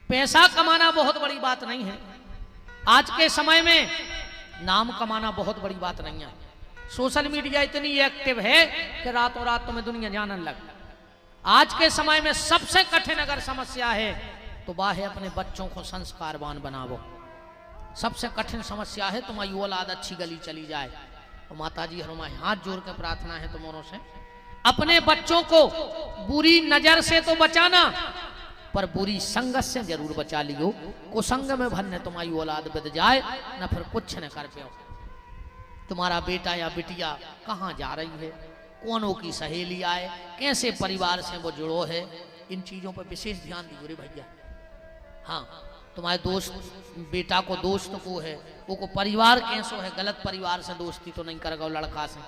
पैसा कमाना बहुत बड़ी बात नहीं है। आज के समय में नाम कमाना बहुत बड़ी बात नहीं है। सोशल मीडिया इतनी एक्टिव है कि रातों रात तुम्हें दुनिया जानने लग। आज के समय में सबसे कठिन अगर समस्या है तो वह है अपने बच्चों को संस्कारवान बनाओ। सबसे कठिन समस्या है तुम्हारी औलाद अच्छी गली चली जाए। और माता जी हमारे हाथ जोड़ के प्रार्थना है तुम्हारों से, अपने बच्चों को बुरी नजर से तो बचाना, पर बुरी संगत से जरूर बचा लियो। कुसंग में भन्ने तुम्हारी औलाद बिद जाए न फिर कुछ न कर पाओ। तुम्हारा बेटा या बिटिया कहाँ जा रही है, कौनों की सहेली आए, कैसे परिवार से वो जुड़ो है, इन चीजों पर विशेष ध्यान दीजिए रे भैया। हाँ, तुम्हारे दोस्त बेटा को दोस्त को है वो को परिवार कैसो है, गलत परिवार से दोस्ती तो नहीं करेगा लड़का से।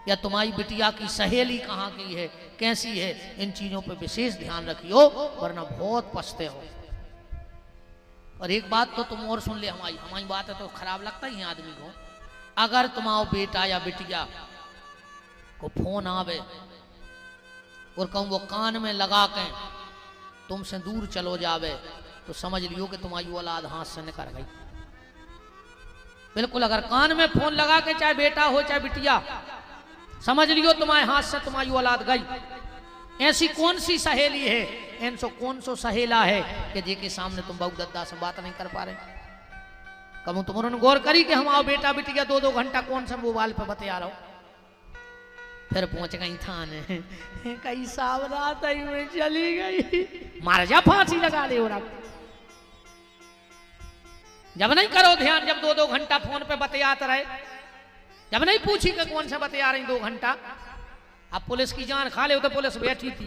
या तुम्हारी बिटिया की सहेली कहाँ की है, कैसी है, इन चीजों पर विशेष ध्यान रखियो वरना बहुत पछते हो। और एक बात तो तुम और सुन ले, हमारी बात है तो खराब लगता ही है आदमी को। अगर तुम्हारा बेटा या बिटिया को फोन आवे और कहूँ वो कान में लगा के तुमसे दूर चलो जावे तो समझ लियो कि तुम्हारी औलाद हाथ से निकल गई। बिल्कुल, अगर कान में फोन लगा के चाहे बेटा हो चाहे बिटिया, समझ लियो तुम्हारे हाथ से तुम्हारी औलाद गई। ऐसी कौन सी सहेली है, ऐसो कौन सो सहेला है कि जेके सामने तुम बहुत दद्दा से बात नहीं कर पा रहे। कब तुमने गौर करी कि हमारा बेटा बिटिया 2-2 घंटा कौन सा मोबाइल पे बतिया रहा हो। फिर पहुंच गई थाने, कई सावरात में चली गई, मार जा फांसी लगा ले। और जब नहीं करो ध्यान, जब 2-2 घंटा फोन पे बतियात रहे, जब नहीं पूछी कि कौन से बतिया रही 2 घंटा, अब पुलिस की जान खा ले तो पुलिस बैठी थी।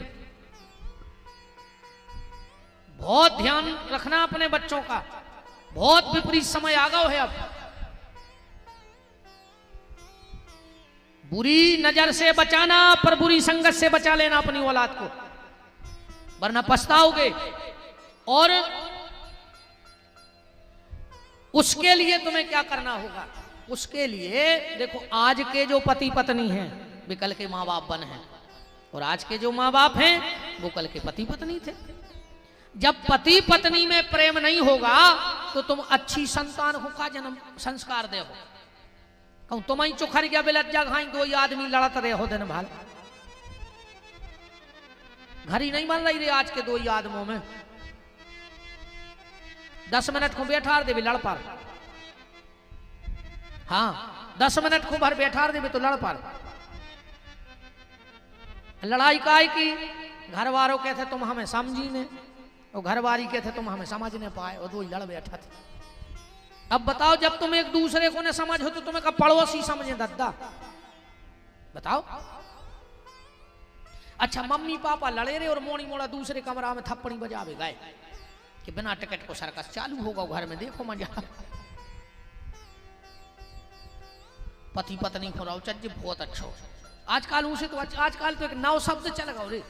बहुत ध्यान रखना अपने बच्चों का, बहुत विपरीत समय आ गया है। अब बुरी नजर से बचाना, पर बुरी संगत से बचा लेना अपनी औलाद को, वरना पछताओगे। और उसके लिए तुम्हें क्या करना होगा, उसके लिए देखो, आज के जो पति पत्नी हैं वे कल के माँ बाप बन हैं, और आज के जो माँ बाप हैं वो कल के पति पत्नी थे। जब पति पत्नी में प्रेम नहीं होगा तो तुम अच्छी संतान को का जन्म संस्कार दे हो। कहूं तुम ही चुखरिया बेलज्जा घाई 2 आदमी लड़त रहे हो दिन भर, घड़ी नहीं बन रही रे आज के 2 आदमों में। 10 मिनट को बैठा दे लड़ पार, हाँ 10 मिनट को भर बैठा दे तो लड़ पार। लड़ाई काय की, घर वालों कहते तुम हमें समझी ने, और घर वाली कहते तुम हमें समझ नहीं पाए, और 2 लड़ बैठा थे। अब बताओ, जब तुम एक दूसरे को न समझ हो तो तुम्हें का पड़ोसी समझे दद्दा, बताओ। अच्छा, मम्मी पापा लड़े रहे और मोड़ी मोड़ा दूसरे कमरा में थप्पड़ी बजावे गए कि बिना टिकट को सर्कस चालू होगा घर में, देखो मजा। पति पत्नी को रहो चज्जे बहुत अच्छा। आजकल उसे तो आजकल तो एक नव शब्द चल गया रे,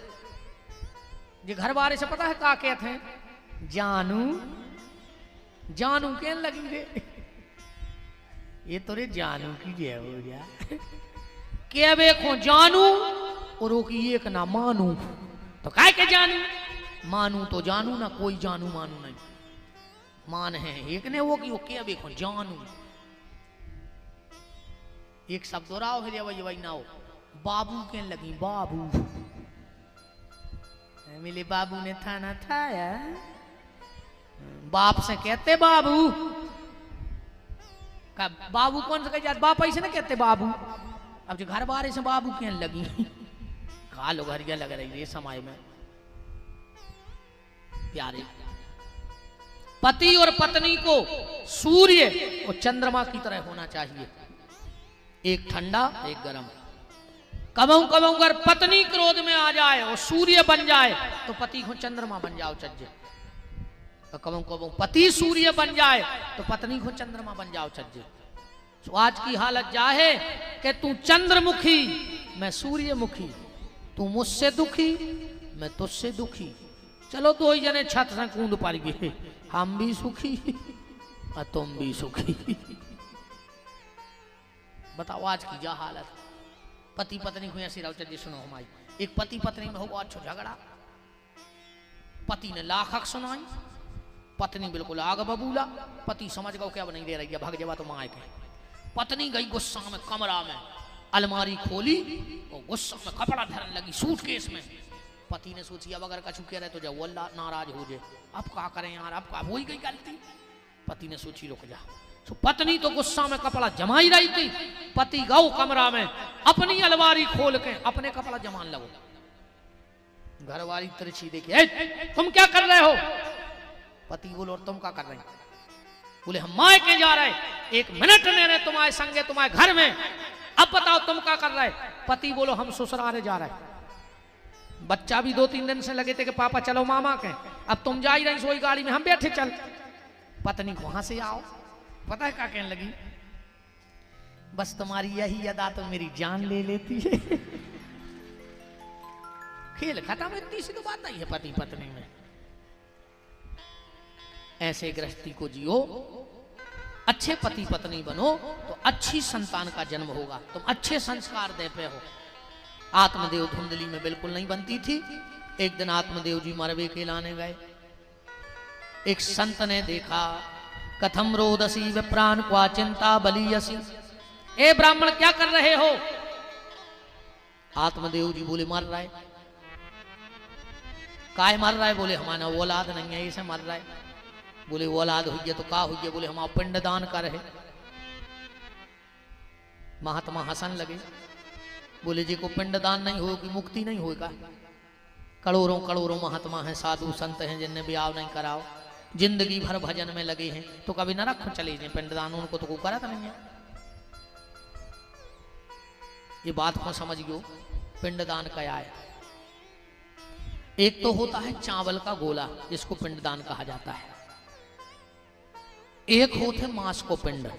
ये घर वाले से पता है क्या कहते हैं, जानू जानू कहने लगी रे। ये तो रे जानू की जय हो गया, क्या देखो जानू और वो की एक ना मानू, तो काय के जानू, मानू तो जानू ना, कोई जानू मानू नहीं, मान है एक ने वो की वो क्या देखो जानू। एक शब्द और आओ है वही ना हो, बाबू कहने लगी बाबू, मिले बाबू ने थाना थाया, बाप से कहते बाबू का, बाबू कौन से कह, बाप ऐसे ना कहते बाबू। अब जो घर बारे से बाबू कहने लगी, कालो घरिया लग रही है समय में। प्यारे, पति और पत्नी को सूर्य और चंद्रमा की तरह होना चाहिए, एक ठंडा एक गर्म। कबहू कबहू अगर पत्नी क्रोध में आ जाए और सूर्य बन जाए तो पति को चंद्रमा बन जाओ चज्जे। तो कबहू कबहू पति सूर्य बन जाए तो पत्नी को चंद्रमा बन जाओ चज्जे। तो आज की हालत जा है कि तू चंद्रमुखी मैं सूर्यमुखी, तू मुझसे दुखी मैं तुझसे दुखी, चलो 2 जने छत से कूद पड़ गए, हम भी सुखी और तुम भी सुखी। बताओ आज की जा हालत। पति पत्नी को ऐसी राउचर जी सुनो हमारी, एक पति पत्नी में होगा अच्छा झगड़ा, पति ने लाख हक सुनाई, पत्नी बिल्कुल आग बबूला, पति समझ गो कि अब नहीं दे रही है, भाग जावा तो माँ के। पत्नी गई गुस्सा में कमरा में, अलमारी खोली और गुस्सा में कपड़ा धरने लगी सूटकेस में। पति ने सोची अब अगर कछु कह रहे तो जब वो नाराज हो जाए, अब क्या करें यार, अब क्या हो ही गई गलती। पति ने सोची रुक जा। तो पत्नी तो गुस्सा में कपड़ा जमाई रही थी, पति गौ कमरा में अपनी अलमारी खोल के अपने कपड़ा जमान लगो। घरवाली तिरछी देखी, तुम क्या कर रहे हो? पति बोलो और तुम क्या कर रहे? बोले हम मायके के जा रहे, 1 मिनट नहीं रहे तुम्हारे संगे तुम्हारे घर में, अब बताओ तुम क्या कर रहे? पति बोलो हम ससुराल जा रहे। बच्चा भी 2-3 दिन से लगे थे कि पापा चलो मामा के, अब तुम जा ही रही सोई गाड़ी में, हम बैठे चल। पत्नी वहां से आओ, पता है क्या कहने लगी? बस तुम्हारी यही अदा तो मेरी जान ले लेती है। खेल खत्म, इतनी सी तो बात नहीं है पति पत्नी में। ऐसे गृहस्थी को जियो, अच्छे पति पत्नी बनो तो अच्छी संतान का जन्म होगा, तुम अच्छे संस्कार दे पे हो। आत्मदेव धुंधली में बिल्कुल नहीं बनती थी। एक दिन आत्मदेव जी मरवे के लाने गए। एक संत ने देखा, कथम रोदसी विप्रान क्वा चिंता बलियसी। ए ब्राह्मण क्या कर रहे हो? आत्मदेव जी बोले मर रहा है। काय मर रहा है? बोले हमारा औलाद नहीं है, इसे मर रहा है। बोले औलाद हुई है तो का हुई है? बोले हम पिंडदान कर रहे। महात्मा हसन लगे, बोले जी को पिंडदान नहीं होगी मुक्ति नहीं होगा। करोड़ों करोड़ों महात्मा हैं, साधु संत हैं जिनने ब्याह नहीं कराओ, जिंदगी भर भजन में लगे हैं, तो कभी नरक चले जाए पिंडदान, उनको तो कोई करा था नहीं है। ये बात को समझियो, पिंडदान क्या है? एक तो होता है चावल का गोला जिसको पिंडदान कहा जाता है, एक होते मांस को पिंड,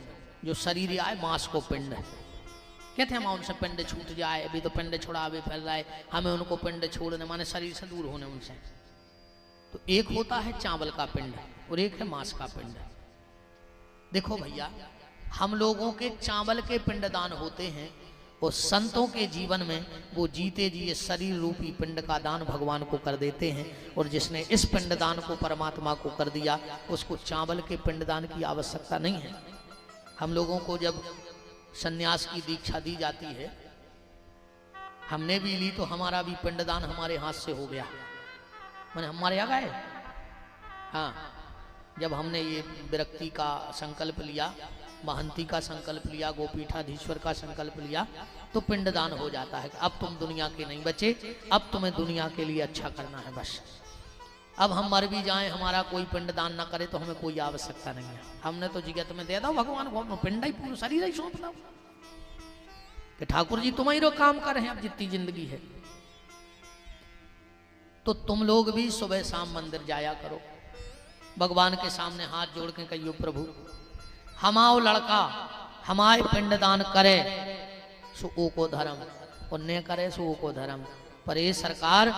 जो शरीर आए मांस को पिंड कहते हैं। उनसे पिंड छूट जाए, अभी तो पिंड छुड़ावे फैल रहा है, हमें उनको पिंड छोड़ने माने शरीर से दूर होने उनसे। तो एक होता है चावल का पिंड और एक है मांस का पिंड। देखो भैया, हम लोगों के चावल के पिंडदान होते हैं और संतों के जीवन में वो जीते जी शरीर रूपी पिंड का दान भगवान को कर देते हैं। और जिसने इस पिंडदान को परमात्मा को कर दिया, उसको चावल के पिंडदान की आवश्यकता नहीं है। हम लोगों को जब सन्यास की दीक्षा दी जाती है, हमने भी ली तो हमारा भी पिंडदान हमारे हाथ से हो गया, मैंने हमारे आ गए। हाँ, जब हमने ये विरक्ति का संकल्प लिया, महंती का संकल्प लिया, गोपीठाधीश्वर का संकल्प लिया, तो पिंडदान हो जाता है। अब तुम दुनिया के नहीं बचे, अब तुम्हें दुनिया के लिए अच्छा करना है बस। अब हम मर भी जाएं, हमारा कोई पिंडदान ना करे तो हमें कोई आवश्यकता नहीं है। हमने तो जिज्ञा तुम्हें दे दो भगवान को, पिंड ही पूरा शरीर ही सौंप दो कि ठाकुर जी तुम ही रो काम कर रहे हैं अब जितनी जिंदगी है। तो तुम लोग भी सुबह शाम मंदिर जाया करो, भगवान के सामने हाथ जोड़ के कहियो प्रभु हमाओ लड़का हमारे पिंडदान करे सो ओ को धर्म, और न करे सो ओ को धर्म। पर ये सरकार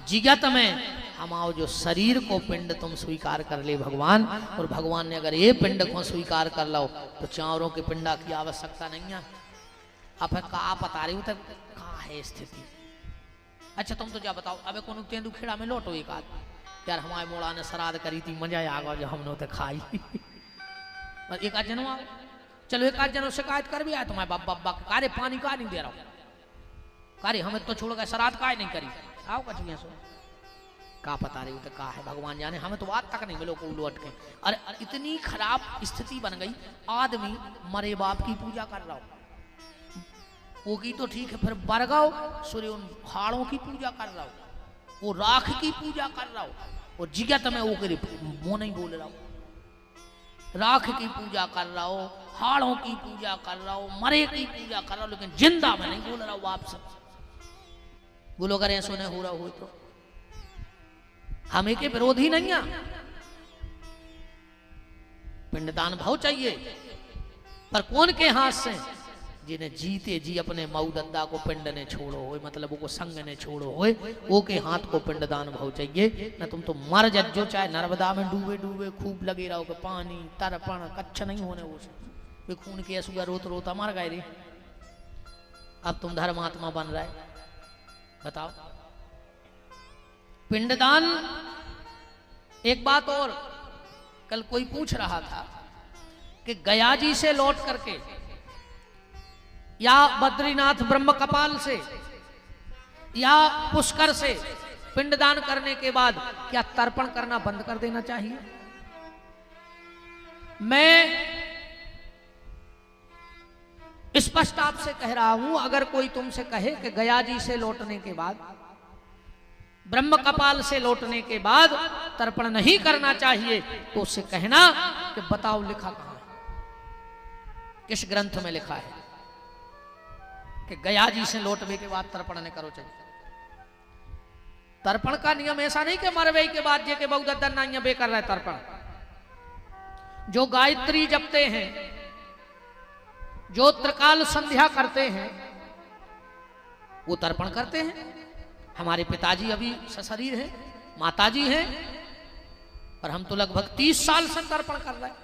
जिगत में हमाओ जो शरीर को पिंड तुम स्वीकार कर ले भगवान, और भगवान ने अगर ये पिंड को स्वीकार कर लो तो चारों के पिंडा की आवश्यकता नहीं है। अब का पता रही उतर का है स्थिति। अच्छा तुम तो क्या बताओ, अब कौन तेंदु खेड़ा में लौटो एक आध, यार हमारे मोड़ा ने श्राद्ध करी थी, मजा आ गया जो हमने तो खाई। एक आध जनो चलो, एक आध जनो शिकायत कर भी आया तुम्हारे बाबा कारे पानी का नहीं दे रहा हूं, कारे हमें तो छोड़ गए श्राद्ध का नहीं करी, आओ कचुआ सो का पता रही तो का है भगवान जाने, हमें तो आज तक नहीं मिलो को लौट के। अरे इतनी खराब स्थिति बन गई, आदमी मरे बाप की पूजा कर रहा हो, वो की तो ठीक है, फिर बरगाओ सूर्य उन हाड़ों की पूजा कर रहा हो, वो राख की पूजा कर रहा हो, और जिगत में वो करे वो नहीं बोल रहा हो, राख की पूजा कर रहा हो, हाड़ों की पूजा कर रहा हो, मरे की पूजा कर रहा हो, लेकिन जिंदा में नहीं बोल रहा हो बाप से। बोलो अगर ऐसा नहीं हो रहा हो तो हमें के विरोधी नहीं है। पिंडदान भाव चाहिए, पर कौन के हाथ से? जिन्हें जीते जी अपने मऊ दद्दा को पिंड ने छोड़ो हो, मतलब वो संग ने छोड़ो हो, वो के हाथ को पिंडदान भाव चाहिए। न तुम तो मर जो चाहे नर्मदा में डूबे डूबे खूब लगे रहो कि पानी तरपण कच्छ नहीं होने वो वे खून के असुआ रोत रोता मर गए रे। अब तुम धर्मात्मा बन रहा है, बताओ। पिंडदान एक बात और, कल कोई पूछ रहा था कि गया जी से लौट करके या बद्रीनाथ ब्रह्म कपाल से या पुष्कर से पिंडदान करने के बाद क्या तर्पण करना बंद कर देना चाहिए? मैं स्पष्ट आपसे कह रहा हूं, अगर कोई तुमसे कहे कि गया जी से लौटने के बाद, ब्रह्म कपाल से लौटने के बाद तर्पण नहीं करना चाहिए, तो उससे कहना कि बताओ लिखा कहां है, किस ग्रंथ में लिखा है कि गया जी से लौटने के बाद तर्पण नहीं करो चाहिए। तर्पण का नियम ऐसा नहीं कि मरवे के बाद जे के बहुत दन्ना बेकर रहे तर्पण। जो गायत्री जपते हैं, जो त्रिकाल संध्या करते हैं, वो तर्पण करते हैं। हमारे पिताजी अभी सशरीर हैं, माताजी हैं, और हम तो लगभग 30 साल से तर्पण कर रहे हैं।